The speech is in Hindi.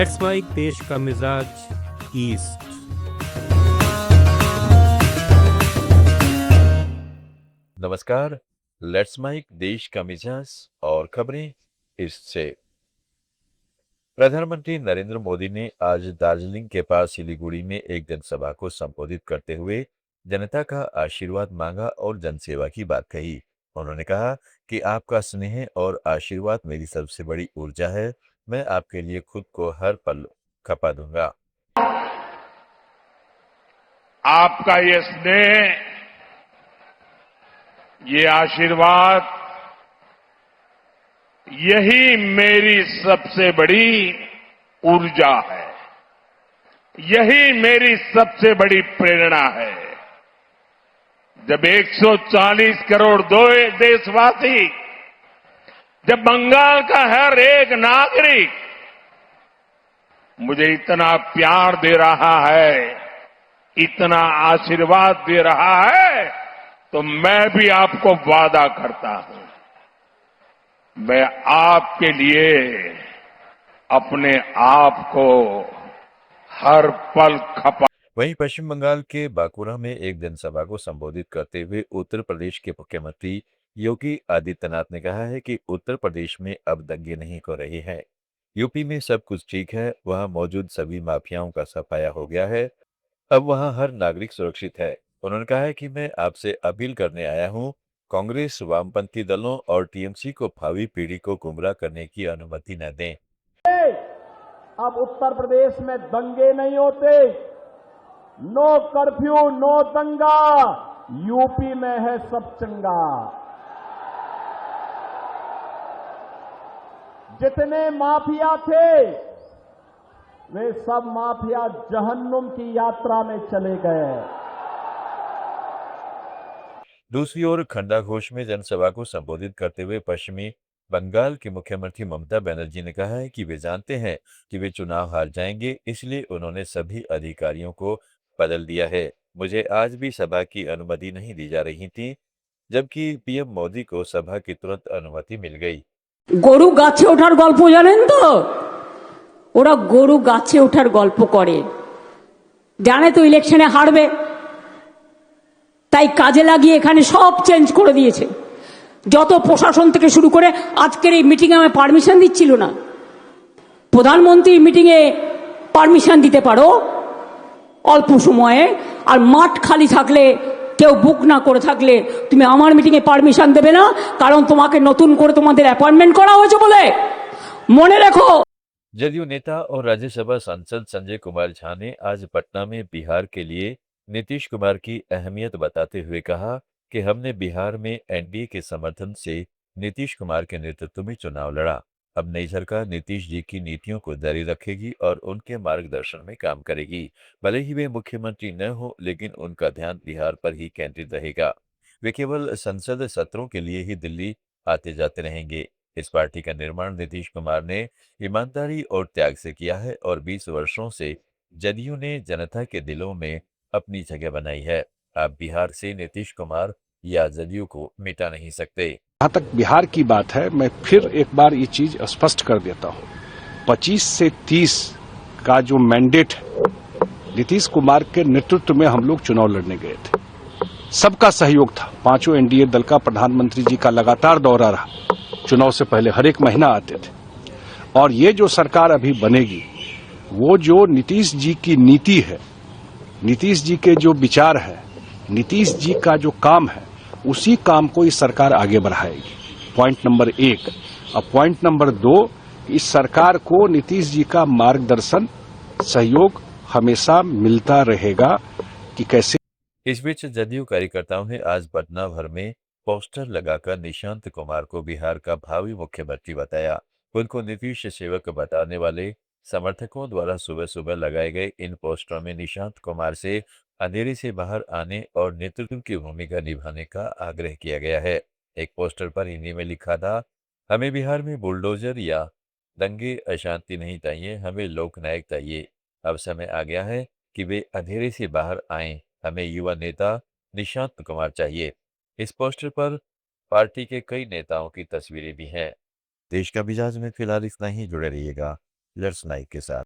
लेट्स माइक देश का मिजाज ईस्ट। नमस्कार। लेट्स माइक देश का मिजाज और खबरें इससे। प्रधानमंत्री नरेंद्र मोदी ने आज दार्जिलिंग के पास सिलीगुड़ी में एक जनसभा को संबोधित करते हुए जनता का आशीर्वाद मांगा और जनसेवा की बात कही। उन्होंने कहा कि आपका स्नेह और आशीर्वाद मेरी सबसे बड़ी ऊर्जा है। मैं आपके लिए खुद को हर पल खपा दूंगा। आपका ये स्नेह, ये आशीर्वाद, यही मेरी सबसे बड़ी ऊर्जा है। यही मेरी सबसे बड़ी प्रेरणा है। जब 140 करोड़ देशवासी, जब बंगाल का हर एक नागरिक मुझे इतना प्यार दे रहा है, इतना आशीर्वाद दे रहा है, तो मैं भी आपको वादा करता हूं, मैं आपके लिए अपने आप को हर पल खपा। वहीं पश्चिम बंगाल के बांकुरा में एक जनसभा को संबोधित करते हुए उत्तर प्रदेश के मुख्यमंत्री योगी आदित्यनाथ ने कहा है कि उत्तर प्रदेश में अब दंगे नहीं हो रहे हैं। यूपी में सब कुछ ठीक है, वहां मौजूद सभी माफियाओं का सफाया हो गया है। अब वहां हर नागरिक सुरक्षित है। उन्होंने कहा है कि मैं आपसे अपील करने आया हूं, कांग्रेस, वामपंथी दलों और टीएमसी को भावी पीढ़ी को गुमराह करने की अनुमति न दें। अब उत्तर प्रदेश में दंगे नहीं होते। नो कर्फ्यू, नो दंगा। यूपी में है सब चंगा। जितने माफिया थे वे सब माफिया जहन्नुम की यात्रा में चले गए। दूसरी ओर खंडा घोष में जनसभा को संबोधित करते हुए पश्चिमी बंगाल की मुख्यमंत्री ममता बनर्जी ने कहा है कि वे जानते हैं कि वे चुनाव हार जाएंगे, इसलिए उन्होंने सभी अधिकारियों को बदल दिया है। मुझे आज भी सभा की अनुमति नहीं दी जा रही थी, जबकि पीएम मोदी को सभा की तुरंत अनुमति मिल गई। গরু গাছে ওঠার গল্প জানেন তো? ওরা গরু গাছে ওঠার গল্প করে, জানে তো ইলেকশনে হারবে, তাই কাজে লাগিয়ে এখানে সব চেঞ্জ করে দিয়েছে। যত প্রশাসন থেকে শুরু করে আজকের এই মিটিংয়ে আমায় পারমিশন দিচ্ছিল না। প্রধানমন্ত্রীর মিটিংয়ে পারমিশন দিতে পারো অল্প সময়ে, আর মাঠ খালি থাকলে, কেউ বুক না করে থাকলে তুমি আমার মিটিংয়ে পারমিশন দেবে না, কারণ তোমাকে নতুন করে তোমাদের অ্যাপয়েন্টমেন্ট করা হয়েছে বলে। মনে রেখো। जदयू नेता और राज्यसभा सांसद संजय कुमार झा ने आज पटना में बिहार के लिए नीतीश कुमार की अहमियत बताते हुए कहा कि हमने बिहार में एनडीए के समर्थन से नीतीश कुमार के नेतृत्व में चुनाव लड़ा। अब नई सरकार नीतीश जी की नीतियों को जारी रखेगी और उनके मार्गदर्शन में काम करेगी। भले ही वे मुख्यमंत्री न हो, लेकिन उनका ध्यान बिहार पर ही केंद्रित रहेगा। वे केवल संसद सत्रों के लिए ही दिल्ली आते जाते रहेंगे। इस पार्टी का निर्माण नीतीश कुमार ने ईमानदारी और त्याग से किया है और 20 वर्षों से जदयू ने जनता के दिलों में अपनी जगह बनाई है। आप बिहार से नीतीश कुमार या जदयू को मिटा नहीं सकते। जहां तक बिहार की बात है, मैं फिर एक बार ये चीज स्पष्ट कर देता हूं। 25 से 30 का जो मैंडेट है, नीतीश कुमार के नेतृत्व में हम लोग चुनाव लड़ने गए थे। सबका सहयोग था। पांचों एनडीए दल का, प्रधानमंत्री जी का लगातार दौरा रहा। चुनाव से पहले हर एक महीना आते थे। और ये जो सरकार अभी बनेगी, वो जो नीतीश जी की नीति है, नीतीश जी के जो विचार है, नीतीश जी का जो काम है, उसी काम को इस सरकार आगे बढ़ाएगी। Point number 1। अब पॉइंट नंबर 2, इस सरकार को नीतीश जी का मार्गदर्शन, सहयोग हमेशा मिलता रहेगा कि कैसे। इस बीच जदयू कार्यकर्ताओं ने आज पटना भर में पोस्टर लगाकर निशांत कुमार को बिहार का भावी मुख्यमंत्री बताया। उनको नीतीश सेवक बताने वाले समर्थकों द्वारा सुबह सुबह लगाए गए इन पोस्टरों में निशांत कुमार से अंधेरे से बाहर आने और नेतृत्व की भूमिका निभाने का आग्रह किया गया है। एक पोस्टर पर हिंदी में लिखा था, हमें बिहार में बुलडोजर या दंगे अशांति नहीं चाहिए, हमें लोकनायक चाहिए। अब समय आ गया है कि वे अंधेरे से बाहर आएं, हमें युवा नेता निशांत कुमार चाहिए। इस पोस्टर पर पार्टी के कई नेताओं की तस्वीरें भी हैं। देश का मिजाज में फिलहाल इतना ही। जुड़े रहिएगा लेट्स नाइक के साथ।